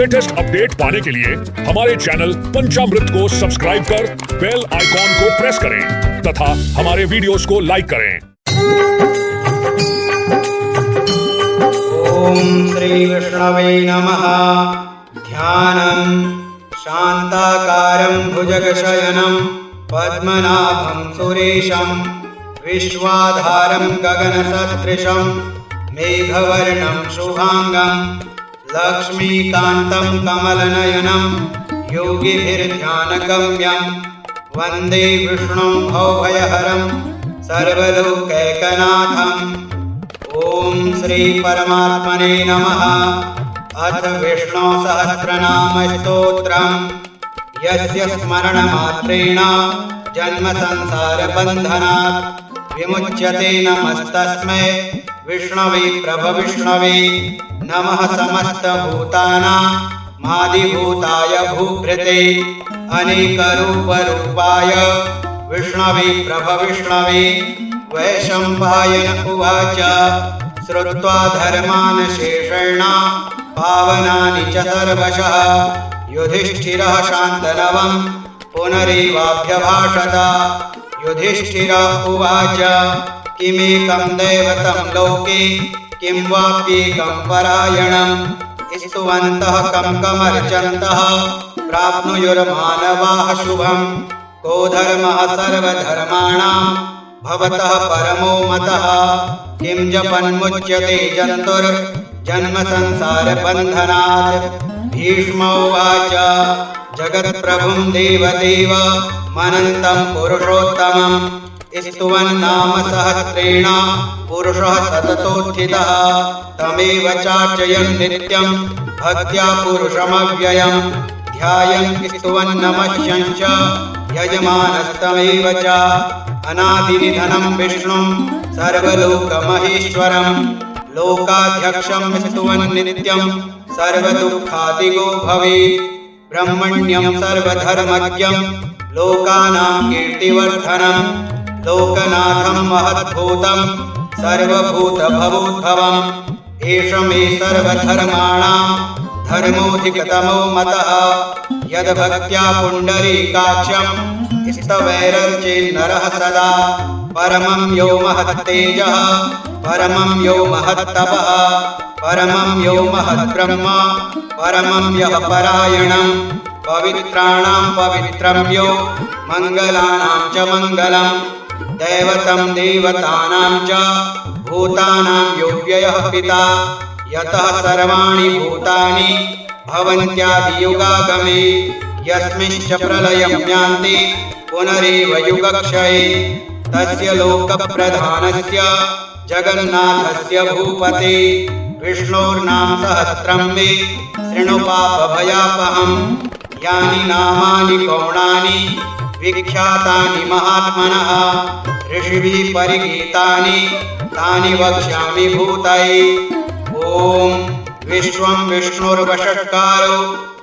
Latest update पाने के लिए हमारे चैनल पंचामृत को सब्सक्राइब कर बेल आइकॉन को प्रेस करें तथा हमारे वीडियोस को लाइक करें। ओम श्री विष्णवे नमः। ध्यानम् शांताकारं भुजगशयनं पद्मनाभं सुरेशं विश्वाधारं गगनसदृशं मेघवर्णं शुभांगं लक्ष्मीकान्तं कमलनयनं योगिभिर्ध्यानगम्यं वन्दे विष्णुं भवभयहरं सर्वलोकैकनाथम्। ओम श्री परमात्मने नमः। अथ विष्णु सहस्रनाम स्तोत्रम् यस्य स्मरणमात्रेण जन्म संसार बन्धनात् विमुच्यते। नमस्तस्मै विष्णवे प्रभविष्णवे नमः। समस्तभूतानामादिभूताय भूभृते अनेकरूपरूपाय विष्णवे प्रभविष्णवे। वैशम्पायन उवाच श्रुत्वा धर्मान् शेषेण पावनानि च सर्वशः युधिष्ठिरः शान्तनवं पुनरेवाभ्यभाषत। युधिष्ठिर उवाच किमेकं दैवतं लोके किं वाप्येकं परायणं स्तुवन्तः कं कमर्चन्तः प्राप्नुयुर्मानवाः शुभं। को धर्मः सर्वधर्माणां भवतः परमो मतः किं जपन्मुच्यते जन्तुर्जन्म संसार बन्धनात्। भीष्म उवाच जगत्प्रभुं देवदेव मनन्तं पुरुषोत्तमं स्तुवन्नाम सहस्रेण पुरुषः सततोत्थितः। तमेव चार्चयन् नित्यं भक्त्या पुरुषमव्ययं ध्यायन् स्तुवन्नमस्यं च यजमानस्तमेव च। अनादिनिधनं विष्णुं सर्वलोकमहेश्वरं लोकाध्यक्षं स्तुवन् नित्यं सर्वदुःखादिगो भवेत्। ब्रह्मण्यं सर्वधर्मज्ञं लोकानां कीर्तिवर्धनं लोकनाथं महद्भूतं सर्वभूतभवोद्भवम्। एष मे सर्वधर्माणां धर्मोऽधिकतमो मतः यद्भक्त्या पुण्डरीकाक्षं स्तवैरर्चेन्नरः सदा। परमं यो महत्तेजः परमं यो महत्तपः परमं यो महद्ब्रह्म परमं यः परायणं पवित्राणां पवित्रं यो मङ्गलानां च मङ्गलम्। दैवतं देवतानां च भूतानां यो व्ययः पिता यतः सर्वाणि भूतानि भवन्त्यादियुगागमे यस्मिंश्च प्रलयं यान्ति पुनरेव युगक्षये। तस्य लोकप्रधानस्य जगन्नाथस्य भूपते विष्णोर्नाम सहस्रं मे शृणु पापभयापहम्। यानि नामानि गौणानि विख्यातानि महात्मनः ऋषिभिः परिगीतानि तानि वक्ष्यामि भूतये। ॐ विश्वं विष्णुर्वषट्कारो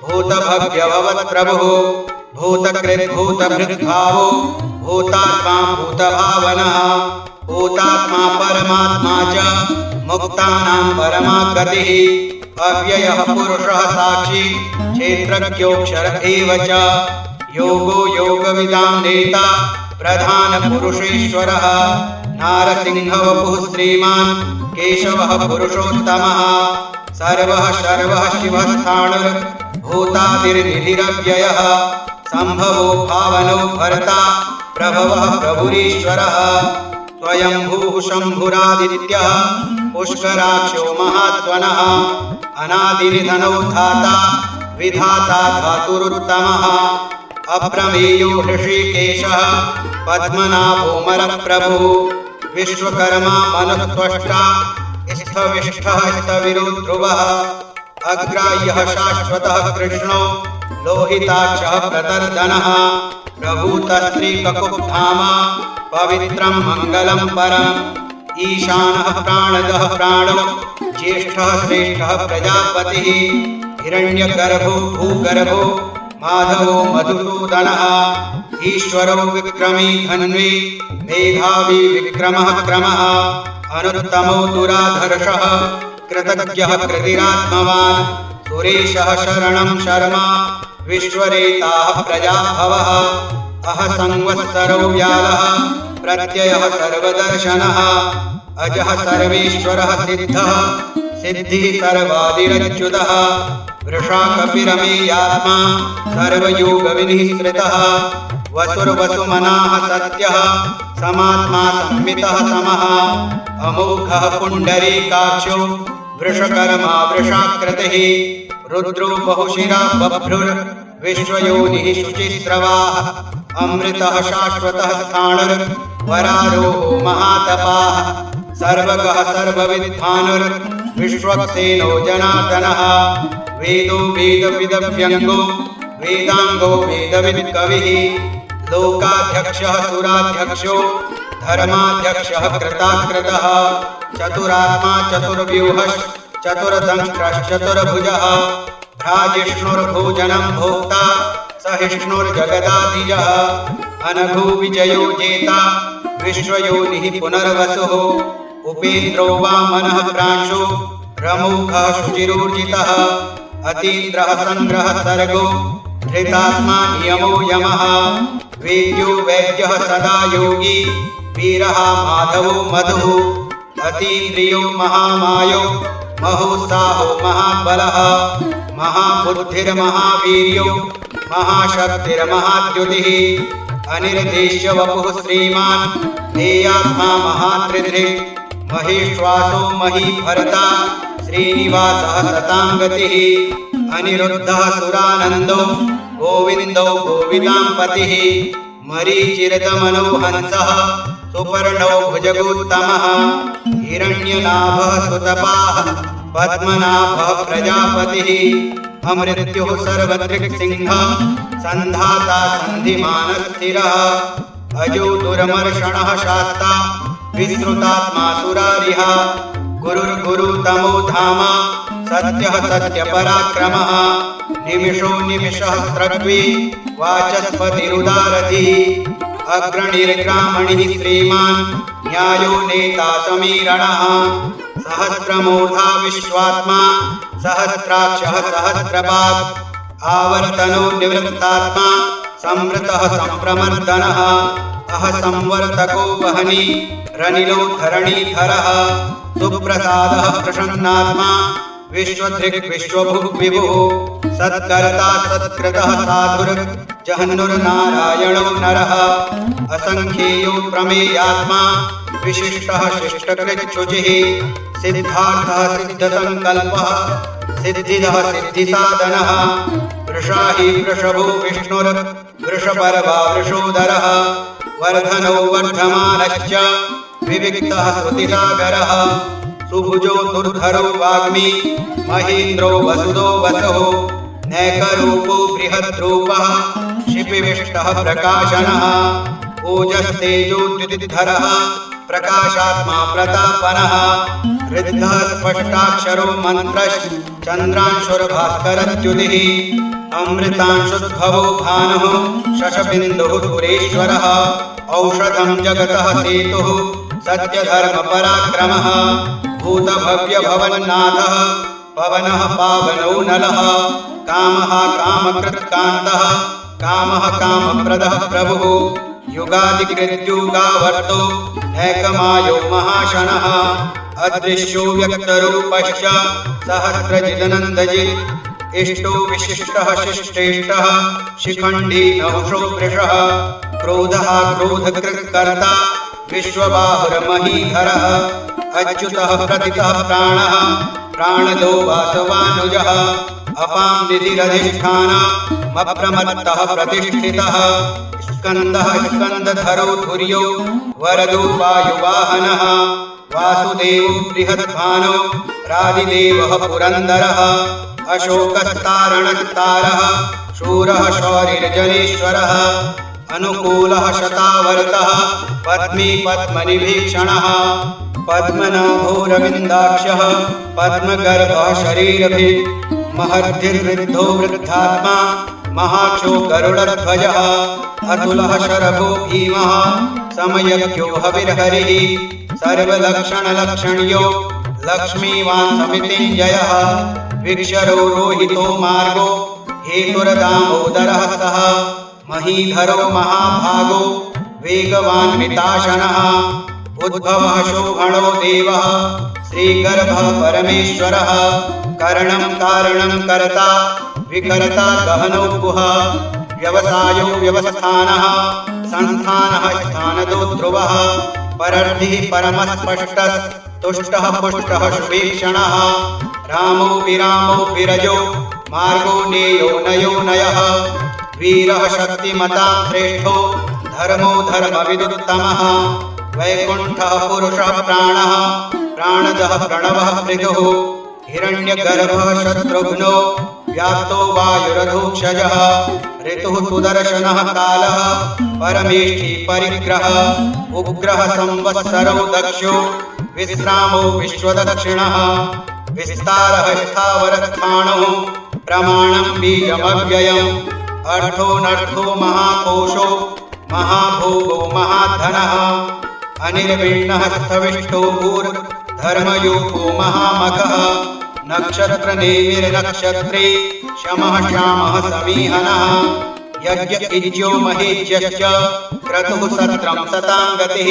भूतभव्यभवत्प्रभुः भूतकृद्भूतभृद्भावो भूतात्मा भूतभावनः भूतात्मा परमात्मा च मुक्तानां परमा गतिः। अव्ययः पुरुषः साक्षी क्षेत्रज्ञोऽक्षर एव च। योगो योगविदां नेता प्रधानपुरुषेश्वरः नारसिंहवपुः श्रीमान् केशवः पुरुषोत्तमः। सर्वः शर्वः शिवस्थाणुर्भूतादिर्निधिरव्ययः सम्भवो भावनो भर्ता प्रभवः प्रभुरीश्वरः। स्वयंभूः शम्भुरादित्यः पुष्कराक्षो महात्वनः अनादिनिधनो धाता विधाता धातुरुत्तमः। अप्रमेयो हृषीकेशः पद्मनाभोमरप्रभुः विश्वकर्मा मनुस्त्वष्टा स्थविष्ठः स्थविरो ध्रुवः। अग्राह्यः शाश्वतः कृष्णो लोहिताक्षः प्रतर्दनः प्रभूतस्त्रीककुब्धाम पवित्रं मङ्गलं परम्। ईशानः प्राणदः प्राणो ज्येष्ठः श्रेष्ठः प्रजापतिः हिरण्यगर्भो भूगर्भो माधवो मधुसूदनः। ईश्वरो विक्रमी धन्वी मेधावी विक्रमः क्रमः अनुत्तमो दुराधर्षः कृतज्ञः कृतिरात्मवान् सुरेशः शरणं शर्मा विश्वरेताः प्रजाभवः अह संवत्सरो व्यालः प्रत्ययः सर्वदर्शनः अजः सर्वेश्वरः सिद्धः सिद्धिः सर्वादिरच्युतः वृषाकपिरमेयात्मा सर्वयोगविनिःसृतः वसुर्वसुमनाः सत्यः समात्मा संवितः समः अमोघः पुण्डरीकाक्षो वृषकर्मा वृषाकृतिः रुद्रो बहुशिरा बभ्रुर्विश्वयोनिः शुचिस्रवाः अमृतः शाश्वतः स्थाणुर्वरारोहो महातपाः सर्वगः सर्वविद्वानुर्विश्वक्सेनो जनार्दनः वेदो वेदविदव्यङ्गो वेदाङ्गो वेदवित्कविः लोकाध्यक्षः सुराध्यक्षो धर्माध्यक्षः कृताकृतः चतुरात्मा चतुर्व्यूहश्चतुर्दंष्ट्रश्चतुर्भुजः भ्राजिष्णुर्भोजनं भोक्ता सहिष्णुर्जगदाधिजः अनघो विजयो जेता विश्वयोनिः पुनर्वसुः उपेन्द्रो वामनः प्रांशो रमोघः शुचिरूर्जितः अतीन्द्रः संग्रहः सर्गो धृतात्मा नियमो यमः वेद्यो वैद्यः सदा योगी वीरः माधवो मधुः अतीन्द्रियो महामायो महोत्साहो महाबलः महाबुद्धिर्महावीर्यो महाशक्तिर्महाद्युतिः अनिर्देश्य वपुः श्रीमान् ध्येयात्मा महात्रिधृक् महेश्वासो महीभर्ता श्रीनिवासः सताङ्गतिः अनिरुद्धः सुरानन्दो गोविन्दो गोविदाम्पतिः मरीचिरदमनो हंसः सुपर्णो भुजगोत्तमः हिरण्यनाभः सुतपाः पद्मनाभः प्रजापतिः अमृत्युः सर्वदृक्सिंहः सन्धाता सन्धिमानस्थिरः अजो दुर्मर्षणः शास्ता विश्रुतात्मा सुरारिः गुरुर्गुरुतमो धाम सत्यः सत्यपराक्रमः निमिषो निमिषहस्रद्वी वाचस्पतिरुदारथिः अग्रणिर्ग्रामणिः श्रीमान् न्यायो नेता समीरणः सहस्रमूर्धा विश्वात्मा सहस्राक्षः सहस्रपात् आवर्तनो निवृत्तात्मा संवृतः संप्रमर्दनः अह संवर्तको वहनी रनिलो धरणीधरः सुप्रसादः प्रसन्नात्मा विश्वधृक् विश्वभुक् विभुः सत्कर्ता सत्कृतः साधुर्जहन्नुर्नारायणो नरः असंख्येयो प्रमेयात्मा विशिष्टः शिष्टकृच्छुचिः सिद्धार्थः सिद्धसङ्कल्पः सिद्धिदः सिद्धिसाधनः वृषाहि वृषभो विष्णुर्वृषपर्वा वृषोदरः वर्धनो वर्धमानश्च विविक्तः श्रुतिसागरः सुभुजो दुर्धरो वाग्मी महेन्द्रो वसुदो वसुः नैकरूपो बृहद्रूपः शिपिविष्टः प्रकाशनः ओजस्तेजोद्युतिधरः प्रकाशात्मा प्रतापनः ऋद्धः स्पष्टाक्षरो मन्त्रश्चन्द्रांशुर्भास्करद्युतिः अमृतांशुद्भवो भानुः शशबिन्दुः सुरेश्वरः औषधं जगतः सेतुः सत्यधर्मपराक्रमः भूतभव्यभवन्नाथः पवनः पावनो नलः कामः कामकृत्कान्तः कामः कामप्रदः प्रभुः युगादिकृद्युगावर्तो एकमायो महाशनः अदृश्यो व्यक्तरूपश्च सहस्रजिदनन्दजित् इष्टो विशिष्टः शिष्टेष्टः शिखण्डी नहुषो वृषः क्रोधः क्रोधकृत्कर्ता विश्वबाहुर्महीधरः अच्युतः प्रतितः प्राणः प्राणदो वासवानुजः अपां निधिरधिष्ठानमप्रमत्तः प्रतिष्ठितः स्कन्दः स्कन्दधरो धुर्यो वरदो वायुवाहनः वासुदेवो बृहद्भानो रादिदेवः पुरन्दरः अशोकस्तारणस्तारः शूरः शौरिर्जनेश्वरः अनुकूलः शतावर्तः पद्मी पद्मनिभीक्षणः पद्मनाभोरविन्दाक्षः पद्मगर्भः शरीरभिः महर्धिर्वृद्धो वृद्धात्मा महाक्षो गरुडध्वजः अतुलः शरभो भीमः समयज्ञो हविर्हरिः सर्वलक्षणलक्षण्यो लक्ष्मीवान् समितिञ्जयः विक्षरो रोहितो मार्गो हेतुर्दामोदरः सः महीधरो महाभागो वेगवान् मिताशनः उद्भवः शोभणो देवः श्रीगर्भः परमेश्वरः करणं कारणं कर्ता विकर्ता गहनो गुहा व्यवसायो व्यवस्थानः संस्थानः स्थानदो ध्रुवः परर्धिः परमस्पष्टः तुष्टः पुष्टः शुभीक्षणः रामो विरामो विरजो मार्गो नेयो नयो नयः वीरः शक्तिमतां श्रेष्ठो धर्मो धर्मविदुत्तमः वैकुण्ठः पुरुषः प्राणः प्राणदः प्रणवः भृगुः हिरण्यगर्भः शत्रुघ्नो व्याप्तो वायुरधोक्षजः ऋतुः सुदर्शनः कालः परमेष्ठी परिग्रहः उग्रः संवत्सरो दक्षो विश्रामो विश्वदक्षिणः विस्तारः स्थावरस्थाणुः प्रमाणं बीजमव्ययम् अर्थोऽनर्थो महाकोशो महाभोगो महाधनः अनिर्विण्णः स्थविष्ठो भूर्धर्मयोगो महामखः नक्षत्रनेमिर्नक्षत्रे शमः श्यामः समीहनः यज्ञ इज्यो महेज्यश्च क्रतुः सत्रं सतां गतिः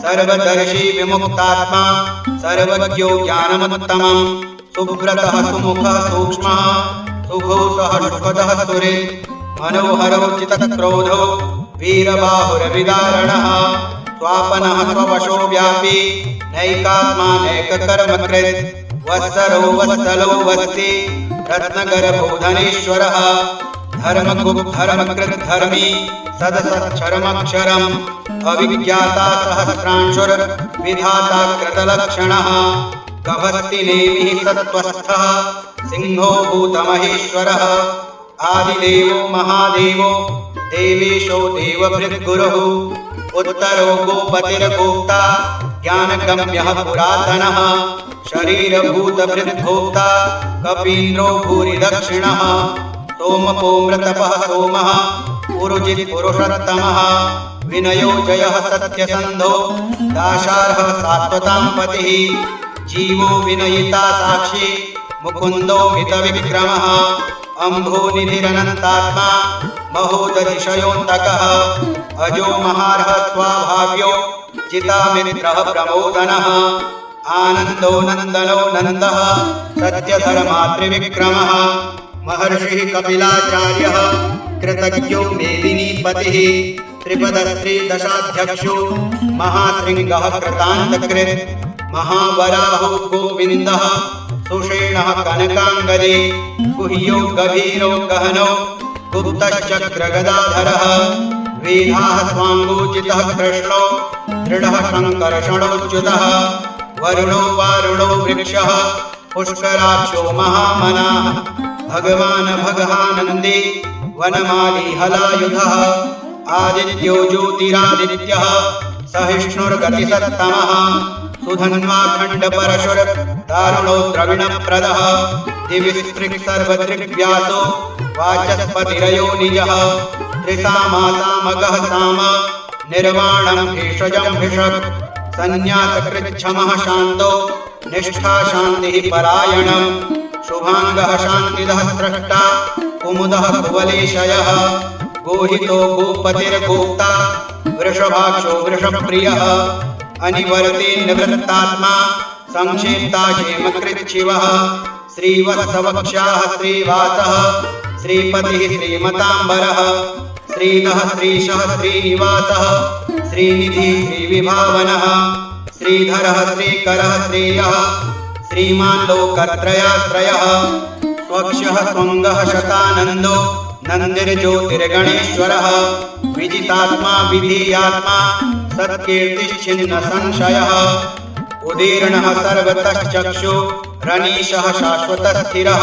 सर्वदर्शी विमुक्तात्मा सर्वज्ञो ज्ञानमुत्तमम् सुव्रतः सुमुखः सूक्ष्मः सुघोषः सुखदः सुरे मनोहरो चित्तक्रोधो वीरबाहुरविदारणः स्वापनः स्ववशो व्यापी नैकात्मा नैककर्मकृत् वत्सरो वत्सलो वत्सी रत्नगर्भो धनेश्वरः धर्मकृद्धर्मी सदसच्छरमक्षरम् अविज्ञाता सहस्रांशुर्विधाता कृतलक्षणः गभस्तिनेमिः सत्त्वस्थः सिंहो भूतमहेश्वरः आदिदेवो महादेवो देवेशो देवभृद्गुरुः उत्तरो गोपतिर्गोप्ता ज्ञानगम्यः पुरातनः शरीरभूतभृद्भोक्ता कपीन्द्रो भूरिदक्षिणः सोमपोमृतपः सोमः पुरुजित्पुरुषोत्तमः विनयो जयः सत्यसन्धो दाशार्हः सात्वतां पतिः जीवो विनयिता साक्षी मुकुन्दो मितविक्रमः अम्भोनिधिरनन्तात्मा महोदधिशयोऽन्तकः अजो महार्हः स्वाभाव्यो जितामित्रः प्रमोदनः आनन्दो नन्दनो नन्दः सत्यधर्मात्रिविक्रमः महर्षिः कपिलाचार्यः कृतज्ञो मेदिनीपतिः त्रिपदस्त्रीदशाध्यक्षो महाशृङ्गः कृतान्तकृत् महावराहो गोविन्दः सुषेणः कनकाङ्गदे गुह्यो गभीरो गहनो गुप्तश्चक्रगदाधरः वेदाः स्वाङ्गोचितः कृष्णो दृढः शङ्करषणोच्युतः वरुणो वारुणो वृक्षः पुष्कराक्षो महामनाः भगवान् भगहानन्दे वनमाली हलायुधः आदित्यो ज्योतिरादित्यः सहिष्णुर्गतिसत्तमः सुधन्वाखण्डपरशुर्दारुणो द्रविणप्रदः दिविस्पृक्सर्वदृग्व्यासो वाचस्पतिरयो निजः त्रिसामासामगः साम निर्वाणं भेषजं भिषक् संन्यासकृच्छमः शान्तो निष्ठा शान्तिः परायणः शुभाङ्गः शान्तिदः स्रष्टा कुमुदः कुवलेशयः गोहितो गोपतिर्गोप्ता वृषभाक्षो वृषप्रियः अनिवर्ते निवृत्तात्मा संक्षेप्ता क्षेमकृच्छिवः श्रीवत्सवक्ष्याः श्रीवासः श्रीपतिः श्रीमताम्बरः श्रीधः श्रीशः श्रीनिवासः श्रीनिधिः श्रीविभावनः श्रीधरः श्रीकरः श्रेयः श्रीमान् लोकत्रयाश्रयः स्वक्षः स्वङ्गः शतानन्दो नन्दिर्ज्योतिर्गणेश्वरः विजितात्मा विधीयात्मा सत्कीर्तिश्चिन्न संशयः उदीर्णः सर्वतश्चक्षु रनीशः शाश्वतस्थिरः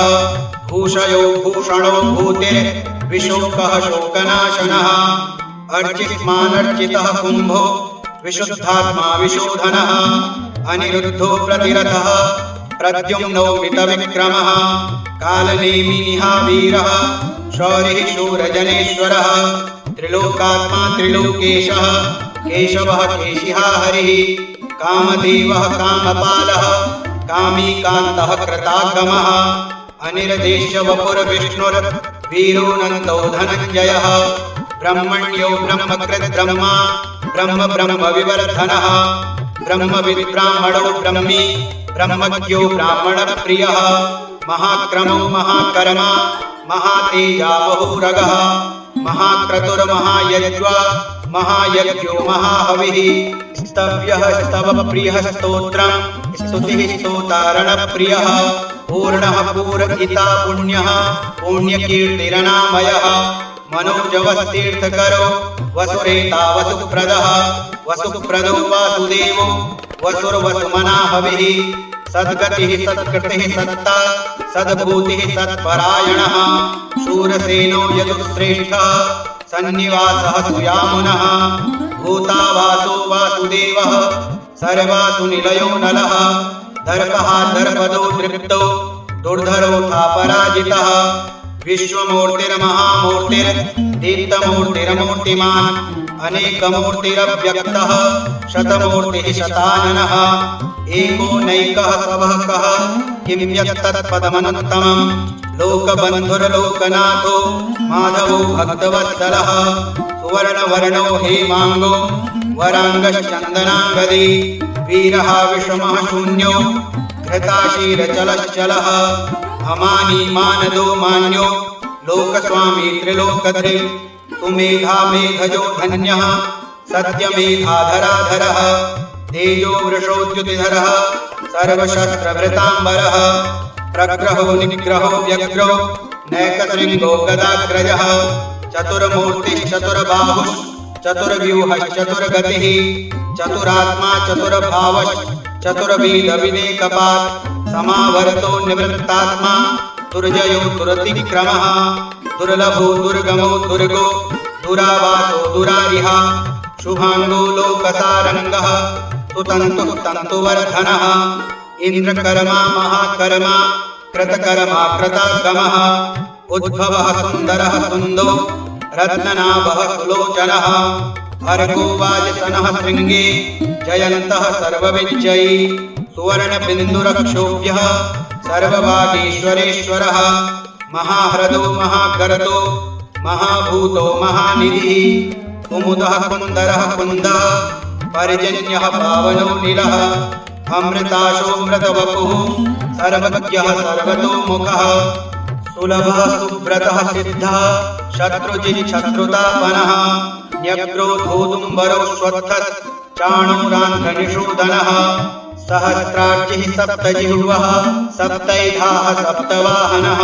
भूषयो भूषणो भूतिर्विशोकः शोकनाशनः अर्चिस्मानर्चितः कुम्भो विशुद्धात्मा विशोधनः अनिरुद्धो प्रतिरथः प्रद्युम्नो मितविक्रमः कालनेमिनिहा वीरः शौरिः शूरजनेश्वरः त्रिलोकात्मा त्रिलोकेशः केशवः केशिहा हरिः कामदेवः कामपालः कामी कान्तः कृतागमः अनिर्देश्य वपुर्विष्णुर्वीरोऽनन्तो धनञ्जयः ब्रह्मण्यो ब्रह्मकृत् ब्रह्मा ब्रह्म ब्रह्म विवर्धनः ब्रह्मविद् ब्राह्मणो ब्रह्मी ब्रह्मज्ञो ब्राह्मणप्रियः महाक्रमो महाकर्मा महातेजा बहुरगः महाक्रतुर्महायज्वा महायज्ञो महाहविः स्तव्यः स्तवप्रियः स्तोत्रं स्तुतिः स्तोतारणप्रियः पूर्णः पूरयिता पुण्यः पुण्यकीर्तिरनामयः मनोजवस्तीर्थकरो वसुरेता वसुप्रदः वसुप्रदो वासुदेवो वसुर्वसुमनाहविः सद्गतिः सत्कृतिः सत्ता सद्भूतिः सत्परायणः शूरसेनो यदुश्रेष्ठः सन्निवासः सुयामुनः भूतावासो वासुदेवः सर्वासु निलयो नलः दर्पः दर्पदो दृप्तो दुर्धरोऽथा पराजितः विश्वमूर्तिर्महामूर्तिर्दीप्तमूर्तिरमूर्तिमान् अनेकमूर्तिरव्यक्तः शतमूर्तिः शताननः एको नैकः सवहकः किं यत्तत्पदमनुत्तमम् लोकबन्धुर्लोकनाथो माधवो भक्तवत्सलः सुवर्णवर्णो हेमाङ्गो वराङ्गश्चन्दनाङ्गदी वीरः विषमः शून्यो घृताशीरचलश्चलः अमानी मानदो मान्यो लोकस्वामी त्रिलोकधृक् सुमेधा मेधजो धन्यः सत्यमेधाधराधरः तेजो वृषोद्युतिधरः सर्वशस्त्रभृताम्बरः प्रग्रहो निग्रहो व्यग्रो नैकशृङ्गो गदाग्रजः चतुर्मूर्तिश्चतुर्बाहुः चतुर्व्यूहश्चतुर्गतिः चतुरात्मा चतुर्भावश्चतुर्वेदविदेकपात् समावर्तो निवृत्तात्मा दुर्जयो दुरतिक्रमः दुर्लभो दुर्गमो दुर्गो दुरावासो दुरारिः शुभाङ्गो लोकसारङ्गः सुतन्तुः तन्तुवर्धनः इन्द्रकर्मा महाकर्मा कृतकर्मा कृतागमः उद्भवः सुन्दरः सुन्दो रत्ननाभः सुलोचनः अर्को वाजसनः शृङ्गे जयन्तः सर्वविजयी सुवर्णबिन्दुरक्षोभ्यः सर्वभागीश्वरेश्वरः महाह्रदो महाकरतो महाभूतो महानिधिः कुमुदः कुन्दरः कुन्दः पर्जन्यः पावनो नीलः अमृताशोऽमृतवपुः सर्वज्ञः सर्वतोमुखः सुलभः सुव्रतः सिद्धः शत्रुजिच्छत्रुतापनः न्यग्रोधोदुम्बरो स्वत्थः चाणूरान्ध्रनिषूदनः सहस्रार्चिः सप्तजिह्वः सप्तैधाः सप्तवाहनः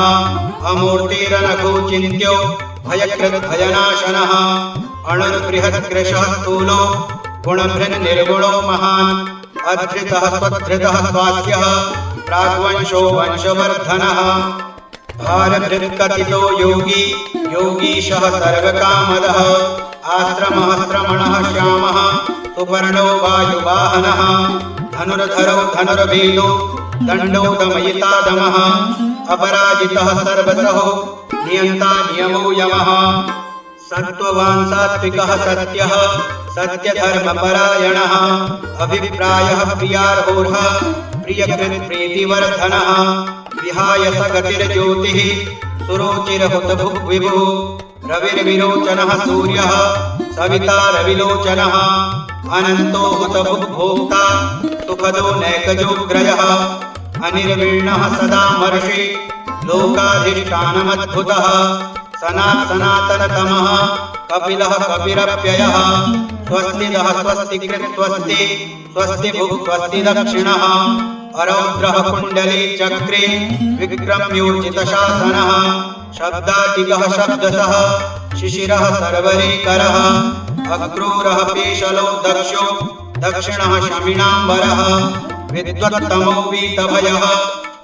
अमूर्तिरनघो चिन्त्यो भयकृद्भयनाशनः अणुर्बृहद्ग्रशः स्थूलो गुणभृन्निर्गुणो महान् अधृतः स्वधृतः स्वास्यः प्राग्वंशो वंशवर्धनः भारभृत्कथितो योगी योगीशः सर्वकामदः आश्रमः श्रमणः श्यामः सुपर्णो वायुवाहनः धनुर्धरो धनुर्वेदो दण्डो दमयितादमः अपराजितः सर्वतः नियन्ता नियमो यमः सत्त्ववान् सात्विकः सत्यः सत्यधर्मपरायणः अभिप्रायः प्रियार्होर्ह प्रियकृत्प्रीतिवर्धनः विहाय सगतिर्ज्योतिः सुरुचिरहुतभुग्विभुः रविर्विरोचनः सूर्यः सविता रविलोचनः अनन्तो हुतभुग्भोक्ता सुखदो नैकजोग्रयः अनिर्वीणः सदा मर्षि लोकाधिष्ठानमद्भुतः सनातनतमः कपिलः कपिरप्ययः स्वस्तिदः स्वस्तिकृत् स्वस्ति स्वस्तिभुक् स्वस्ति दक्षिणः अरौद्रः कुण्डले चक्रे विक्रम्योचितशासनः शब्दातिगः शब्दसः शिशिरः सर्वरीकरः अक्रूरः पेशलो दक्षो दक्षिणः शमिनाम्बरः विद्वत्तमो वीतभयः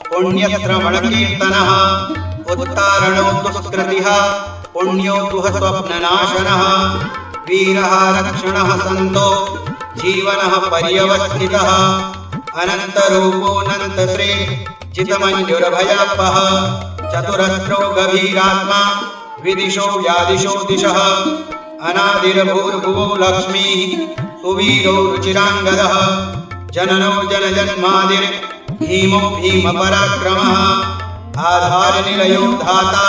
पुण्यश्रवणकीर्तनः उत्तारणो दुष्कृतिः पुण्यो दुः स्वप्ननाशनः वीरः रक्षणः सन्तो जीवनः पर्यवस्थितः अनन्तरूपोऽनन्तश्री जितमञ्जुरभयापः चतुरस्रो गभीरात्मा विदिशो व्यादिशो दिशः अनादिर्भूर्भुवो लक्ष्मीः सुवीरो रुचिराङ्गदः जननो जनजन्मादिर्भीमो भीमपराक्रमः आधारनिलयो धाता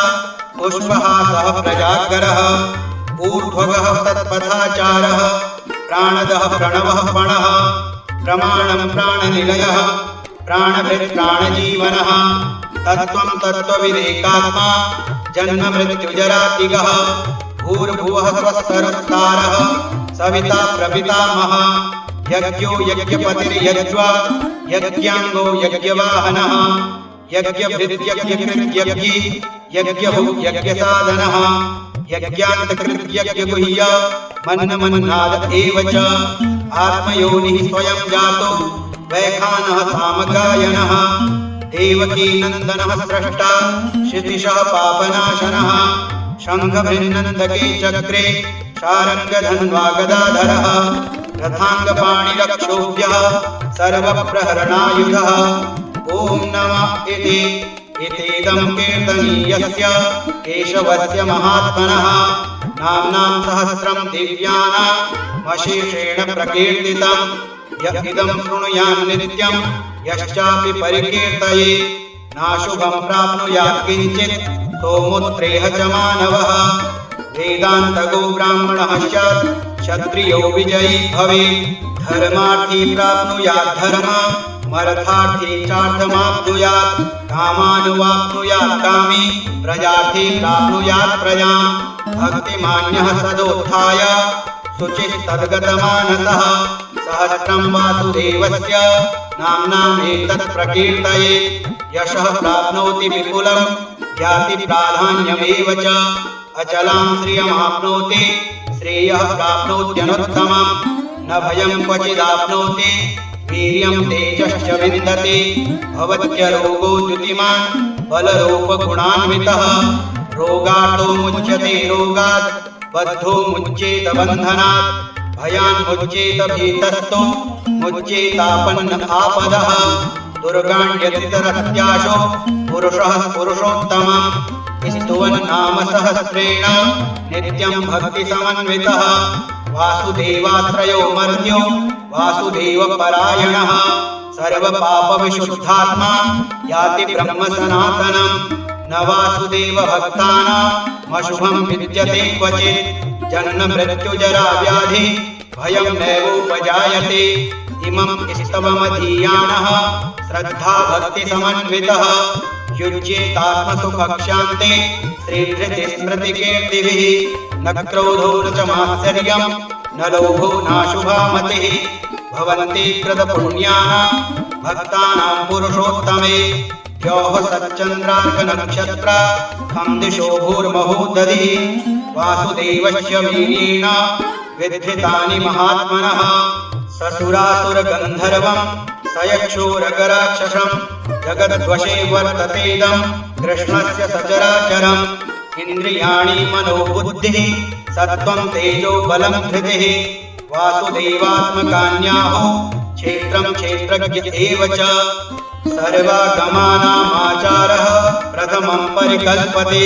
पुष्पहासः प्रजागरः ऊर्ध्वगः तत्पथाचारः प्राणदः प्रणवः पणः प्रमाणं प्राणनिलयः प्राणभृत् प्राणजीवनः तत्त्वं तत्त्वविदेकात्मा जन्ममृत्युजरातिगः भूर्भुवः स्वस्तरस्तारः सविता प्रपितामहः यज्ञो यज्ञपतिर्यज्वा यज्ञाङ्गो यज्ञवाहनः यज्ञभृद्यज्ञकृद्यज्ञी यज्ञभुक् यज्ञसाधनः यज्ञान्तकृद्यज्ञगुह्य मन्नमन्नाद एव च आत्मयोनिः स्वयं जातो वैखानः सामगायनः देवकीनन्दनः स्रष्टा क्षितिशः पापनाशनः शङ्खभृन्नन्दके चक्रे शारङ्गधन्वा गदाधरः रथाङ्गपाणिरक्षोभ्यः सर्वप्रहरणायुधः ॐ नमः इतीदं कीर्तनीयस्य केशवस्य महात्मनः नाम्नां सहस्रं दिव्यानामशेषेण प्रकीर्तितं य इदं शृणुयान् नित्यं यश्चापि परिकीर्तये नाशुभं प्राप्नुयात् किञ्चित् सोमुत्रेह च मानवः वेदान्तगो ब्राह्मणः स्यात् क्षत्रियो विजयी भवेत् धर्मार्थी प्राप्नुयात् धर्ममर्थार्थी चार्थमाप्नुयात् कामानुवाप्नुयात् कामी प्रजार्थी प्राप्नुयात् प्रजां भक्तिमान्यः सदोत्थाय शुचिस्तद्गतमानसः सहस्रं वासुदेवस्य नाम्नामेतत् प्रकीर्तयेत् यशः प्राप्नोति विपुलं याति प्राधान्यमेव च अचलां श्रियमाप्नोति श्रेयः प्राप्नोत्यनुत्तमं न भयं क्वचिदाप्नोति वीर्यं तेजश्च विन्दति भवत्यरोगो द्युतिमान् बलरूपगुणान्वितः रोगार्तो मुच्यते रोगात् बद्धो मुच्येत बन्धनात् भयान् मुच्येत भीतस्तो मुच्येतापन्न आपदः दुर्गाण्यतितरत्याशो पुरुषः पुरुषोत्तमम् स्तुवन्नाम सहस्रेण नित्यं भक्तिसमन्वितः वासुदेवात्रयो मर्त्यो वासुदेवपरायणः सर्वपापविशुद्धात्मा याति ब्रह्मसनातनम् न वासुदेवभक्तानामशुभं विद्यते क्वचित् जन्ममृत्युजरा व्याधि भयं नैवोपजायते इमं स्तवमधीयानः श्रद्धाभक्तिसमन्वितः युज्येतात्मसुखक्षान्ते श्रीधृतिस्मृतिकीर्तिभिः न क्रोधो न च मात्सर्यं न लोभो नाशुभा मतिः भवन्ति कृतपुण्यानां भक्तानां पुरुषोत्तमे योः सच्चन्द्रार्कनक्षत्र खं दिशो भूर्महोदधिः वासुदेवस्य वीर्येण विधृतानि महात्मनः ससुरासुरगन्धर्वं सयक्षोरगराक्षसं जगद्वशे वर्ततेदं कृष्णस्य सचराचरम् इन्द्रियाणि मनोबुद्धिः सत्त्वं तेजो बलं धृतिः वासुदेवात्मकान्याहो क्षेत्रं क्षेत्रज्ञ एव च सर्वागमानामाचारः प्रथमं परिकल्पते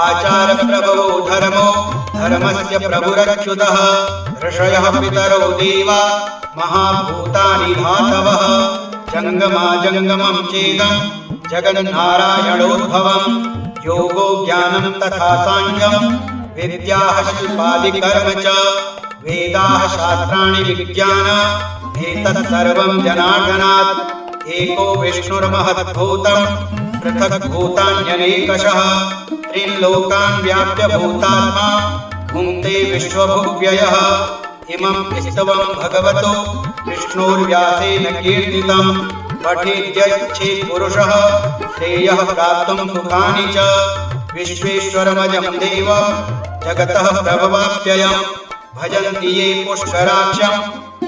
आचारप्रभवो धर्मो धर्मस्य प्रभुरच्युतः ऋषयः पितरो देवा महाभूतानि धातवः जङ्गमाजङ्गमं चेदं जगन्नारायणोद्भवं योगो ज्ञानं तथा साङ्ख्यं विद्याः शिल्पादिकर्म च वेदाः शास्त्राणि विज्ञानम् एतत् सर्वं जनार्दनात् एको विष्णुर्महद्भूतं पृथक् भूतान्यनेकशः त्रिलोकान् व्याप्य भूतात्मा भुङ्क्ते विश्वभुव्ययः इमं स्तवं भगवतो विष्णोर्व्यासेन कीर्तितं पठेद्यच्छेत् पुरुषः श्रेयः प्राप्तुं सुखानि च विश्वेश्वरमजं देवं जगतः प्रभवाप्ययं भजन्ति ये पुष्कराक्षं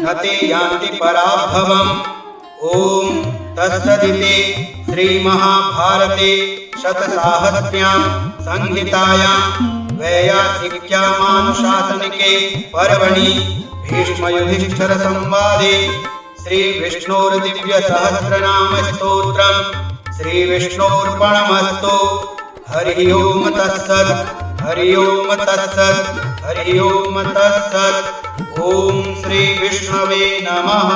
न ते यान्ति पराभवम् ॐ तत्सदिति श्रीमहाभारते शतसाहस्र्यां संहितायां वैयासिक्यामानुशासनिके पर्वणि भीष्मयुधिष्ठिरसंवादे श्रीविष्णोर्दिव्यसहस्रनामस्तोत्रम् श्रीविष्णोर्पणमस्तु। हरि ओम तत्सत्। हरि ओम तत्सत्। हरि ओम तत्सत्। ओम श्री विष्णवे नमः।